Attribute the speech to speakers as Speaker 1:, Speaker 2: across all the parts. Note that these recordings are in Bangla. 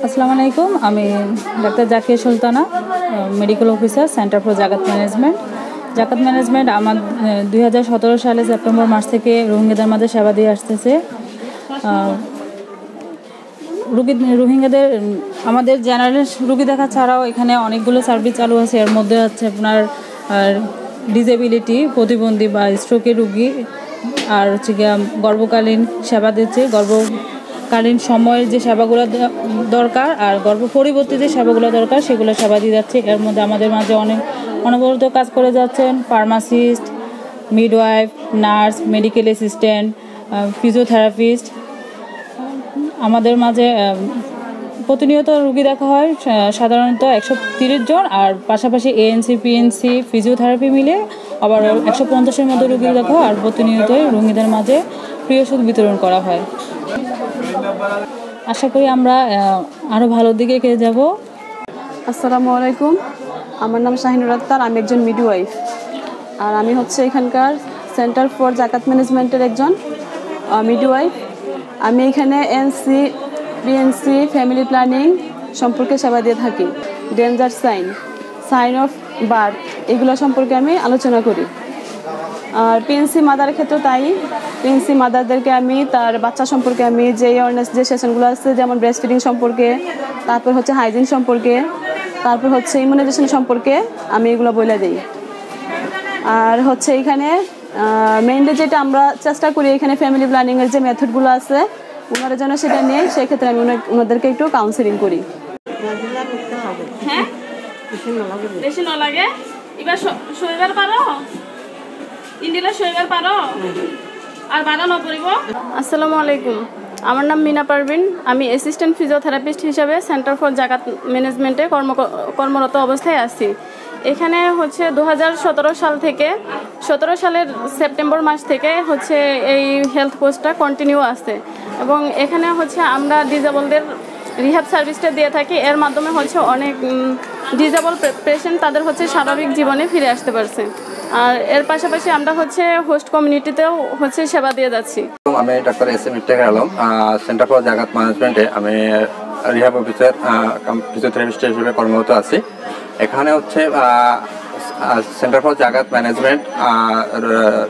Speaker 1: আসসালামু আলাইকুম। আমি doctor Zakia Sultana, medical officer, centre for জাকাত ম্যানেজমেন্ট। জাকাত ম্যানেজমেন্ট আমার 2017 সালে সেপ্টেম্বর মাস থেকে রোহিঙ্গাদের মাঝে সেবা দিয়ে আসতেছে। রোহিঙ্গাদের আমাদের জেনারেল রুগী দেখা ছাড়াও এখানে অনেকগুলো সার্ভিস চালু আছে। এর মধ্যে হচ্ছে আপনার ডিসেবিলিটি, প্রতিবন্ধী বা স্ট্রোকের রুগী, আর হচ্ছে গিয়ে গর্ভকালীন সেবা দিচ্ছে। গর্ভকালীন সময়ের যে সেবাগুলো দরকার আর গর্ভ পরবর্তী যে সেবাগুলো দরকার সেগুলো সেবা দিয়ে যাচ্ছে। এর মধ্যে আমাদের মাঝে অনবরত কাজ করে যাচ্ছেন pharmacist, midwife, nurse, medical assistant, physiotherapist. আমাদের মাঝে প্রতিনিয়ত রুগী দেখা হয় সাধারণত 130 জন, আর পাশাপাশি এএনসি, পিএনসি, ফিজিওথেরাপি মিলে আবার 150-এর মতো রুগী দেখা হয়। আর প্রতিনিয়তই রোগীদের মাঝে প্রিয় ওষুধ বিতরণ করা হয়। আশা করি আমরা আরও ভালোর দিকে এগিয়ে যাব।
Speaker 2: আসসালামু আলাইকুম, আমার নাম শাহিনুর আক্তার। আমি একজন মিডওয়াইফ, আর আমি হচ্ছে এখানকার সেন্টার ফর জাকাত ম্যানেজমেন্টের একজন মিডওয়াইফ। আমি এখানে এনসি, পিএনসি, ফ্যামিলি প্ল্যানিং সম্পর্কে সেবা দিয়ে থাকি। ডেঞ্জার সাইন অফ বার্থ এগুলো সম্পর্কে আমি আলোচনা করি। আর পিএনসি মাদারের ক্ষেত্রে তাই। পিএনসি মাদারদেরকে আমি তার বাচ্চা সম্পর্কে আমি যে অ্যাওয়ারনেস যে সেশনগুলো আছে, যেমন ব্রেস্ট ফিডিং সম্পর্কে, তারপর হচ্ছে হাইজিন সম্পর্কে, তারপর হচ্ছে ইমিউনাইজেশন সম্পর্কে আমি এগুলো বলে দিই। আর হচ্ছে এখানে মেইনলি যেটা আমরা চেষ্টা করি, এখানে ফ্যামিলি প্ল্যানিংয়ের যে মেথডগুলো আছে ওনারা যেন সেটা নিয়ে, সেক্ষেত্রে আমি ওনাদেরকে একটু কাউন্সেলিং করি।
Speaker 3: হ্যাঁ, বেশি না লাগে। এবার শৈবার পারো, ইন্ডিলা শৈবার পারো, আর বাড়ানো পড়িব।
Speaker 2: আসসালামু আলাইকুম, আমার নাম মিনা পারভিন। আমি অ্যাসিস্ট্যান্ট ফিজিওথেরাপিস্ট হিসাবে সেন্টার ফর জাকাত ম্যানেজমেন্টে কর্মরত অবস্থায় আছি। এখানে হচ্ছে 2017 সাল থেকে 17 সালের সেপ্টেম্বর মাস থেকে হচ্ছে এই হেলথ পোস্টটা কন্টিনিউ আছে, এবং এখানে হচ্ছে আমরা ডিজেবলদের রিহ্যাব সার্ভিসটা দিয়ে থাকি। এর মাধ্যমে হচ্ছে অনেক ডিজেবল পেশেন্ট তাদের হচ্ছে স্বাভাবিক জীবনে ফিরে আসতে পারছে। আর এর পাশাপাশি আমরা হচ্ছে হোস্ট কমিউনিটিতেও হচ্ছে সেবা দিয়ে যাচ্ছি।
Speaker 4: আমি doctor SM. Iftekhar Alam, centre for জাকাত ম্যানেজমেন্টে আমি রিহ্যাব অফিসার, ফিজিওথেরাপিস্ট হিসেবে কর্মরত আছি। এখানে হচ্ছে সেন্টার ফর জাকাত ম্যানেজমেন্ট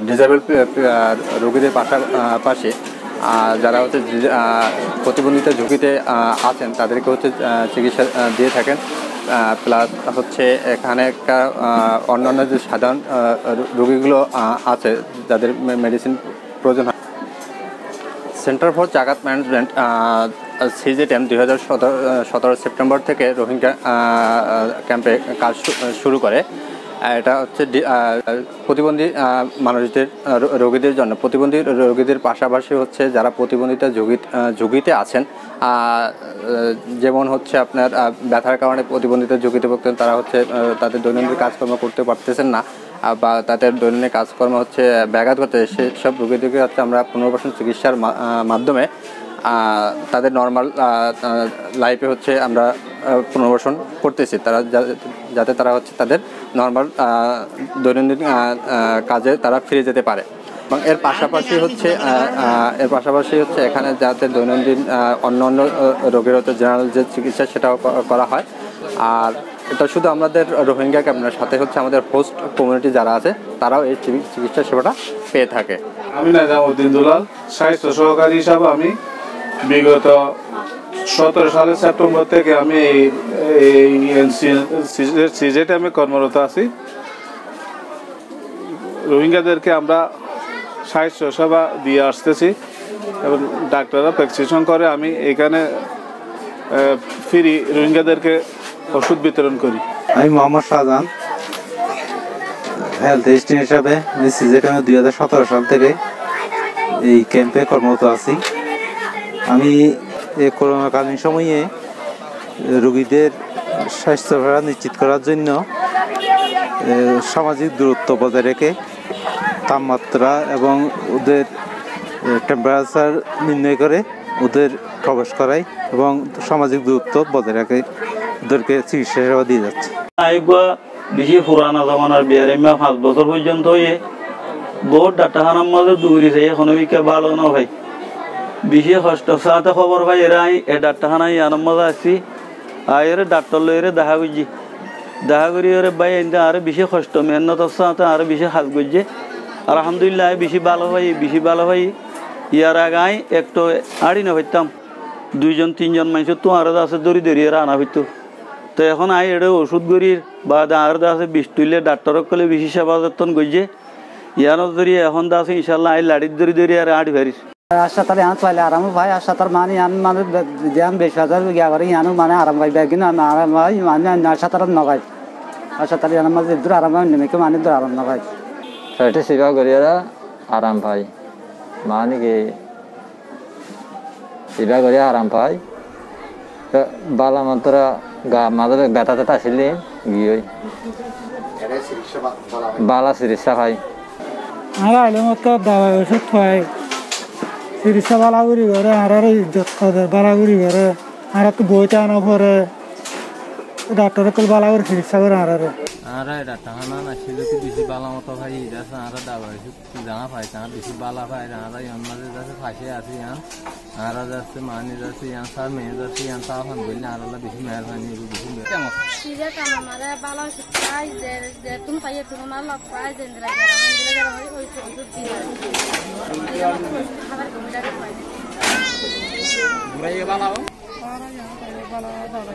Speaker 4: ডিজেবল রোগীদের পাশাপাশি যারা হচ্ছে প্রতিবন্ধিতা ঝুঁকিতে আছেন তাদেরকে হচ্ছে চিকিৎসা দিয়ে থাকেন। প্লাস হচ্ছে এখানে অন্যান্য যে সাধারণ রোগীগুলো আছে যাদের মেডিসিন প্রয়োজন হয়। সেন্টার ফর জাকাত ম্যানেজমেন্ট CJTM 2017 সেপ্টেম্বর থেকে রোহিঙ্গা ক্যাম্পে কাজ শুরু করে। এটা হচ্ছে প্রতিবন্ধী মানুষদের রোগীদের জন্য, প্রতিবন্ধী রোগীদের পাশাপাশি হচ্ছে যারা প্রতিবন্ধিতা ঝুঁকিতে আছেন, যেমন হচ্ছে আপনার ব্যথার কারণে প্রতিবন্ধিতা ঝুঁকিতে ভুগতেন, তারা হচ্ছে তাদের দৈনন্দিন কাজকর্ম করতে পারতেছেন না বা তাদের দৈনন্দিন কাজকর্ম হচ্ছে ব্যাঘাত করতে, সেসব রোগীদেরকে হচ্ছে আমরা পুনর্বাসন চিকিৎসার মাধ্যমে তাদের নর্মাল লাইফে হচ্ছে আমরা পুনর্বাসন করতেছি, তারা যাতে তারা হচ্ছে তাদের নর্মাল দৈনন্দিন কাজে তারা ফিরে যেতে পারে। এবং এর পাশাপাশি হচ্ছে এখানে যাতে দৈনন্দিন অন্য রোগের হচ্ছে জেনারেল যে চিকিৎসা সেটাও করা হয়। আর এটা শুধু আমাদের রোহিঙ্গা ক্যাম্পের সাথে হচ্ছে আমাদের হোস্ট কমিউনিটি যারা আছে তারাও এই চিকিৎসা সেবাটা পেয়ে থাকে।
Speaker 5: আমি নাজামউদ্দিন দুলাল, স্বাস্থ্য সহকারী হিসাবে আমি বিগত 17 সালের সেপ্টেম্বর থেকে আমি CJTM কর্মরত আছি। রোহিঙ্গাদেরকে আমরা স্বাস্থ্য সেবা দিয়ে আসতেছি এবং ডাক্তাররা প্রেসক্রিপশন করে। আমি এখানে ফ্রি রোহিঙ্গাদেরকে ওষুধ বিতরণ করি।
Speaker 6: আমি মোহাম্মদ শাহজাহান, হেলথ অ্যাসিস্ট্যান্ট হিসাবে CJTM 2017 সাল থেকে এই ক্যাম্পে কর্মরত আছি। আমি এই করোনাকালীন সময়ে রোগীদের স্বাস্থ্যসেবা নিশ্চিত করার জন্য সামাজিক দূরত্ব বজায় রেখে তাপমাত্রা এবং ওদের টেম্পারেচার নির্ণয় করে ওদের প্রবেশ করাই এবং সামাজিক দূরত্ব বজায় রেখে ওদেরকে চিকিৎসা সেবা দিয়ে যাচ্ছে।
Speaker 7: বেশি পুরানা জমানার বিয়ারে 5 বছর পর্যন্ত বহুত ডাক্তারখানার মধ্যে দৌড়িছে, এখনো ভালো না ভাই। বেশি কষ্ট সাথে খবর পাই এরা এ ডাক্তারখানা ইয়ানোর মজা আসছি এর ডাক্তার লইরে দেখা করছি দেখা করি ওরে ভাই এনতে আরো বেশি কষ্ট মেহনতের সাথে আরো বেশি হাত করছে আলহামদুলিল্লাহ বেশি ভালো ভাই ইয়ার আগায় একটু আড়ি না হইতাম 2 জন 3 জন মানুষ তো আর আছে দড়ি এরা আনা হইতো তো এখন এটা ওষুধ গড়ির বা আর আছে বিষ তুললে ডাক্তারক কলে বেশি সেবা যত্ন করছে ইয়ানোর ধরি এখন আছে ইনশাল্লাহ লাড়ির দড়ি আর আড়ি ভারিস
Speaker 8: হাসপাতালে আন পাইলে আরাম ভাই হাসপাতাল মানে আন মানে ধ্যান বেশ হাজার গিয়া করে ইয়ানো মানে আরাম পাই কিন্তু আরাম ভাই মানে হাসপাতালত নগাই হাসপাতালে আরাম মাঝে দূর আরাম নেমেকে মানে দূর আরাম নগাই
Speaker 9: সেটা সেবা করিয়ারা আরাম পাই মানে কি সেবা করিয়া আরাম পাই বালা মাত্র গা মাঝে ব্যথা ট্যাথা আসলে গিয়ে বালা চিকিৎসা পাই
Speaker 8: আর আইলে মতো দাওয়াই ওষুধ খাই চিকিৎসা বালাগুড়ি করে আর ইজ্জত করে বালাগুড়ি করে আর একটু বইতে আনা পরে ডাক্তার বালাগুড়ি চিকিৎসা করে আর
Speaker 10: ডাক্তারখানা নাছিল কি বেশি বালা মতো ভাই যাচ্ছে আর দাবাই জানা পাই তার বেশি বালা পাই আর ইয়ান মাঝে যাচ্ছে ফাঁসে আছে ইয়ান আর যাচ্ছে মানি যাচ্ছে ইয়ান স্যার মেয়ে যাচ্ছে ইয়ান তা ফান বললে আর বেশি মেহরবানি বেশি
Speaker 3: সিজা কাম আমারে ভালো শিখাই যে তুমি পাইয়ে তুমি মার লগ পাই যে ইন্দিরা গেরাম ওই ওষুধ দিই খাবার কমিটারে পাই
Speaker 10: ঘুরাইয়ে বালাও
Speaker 2: দাবাই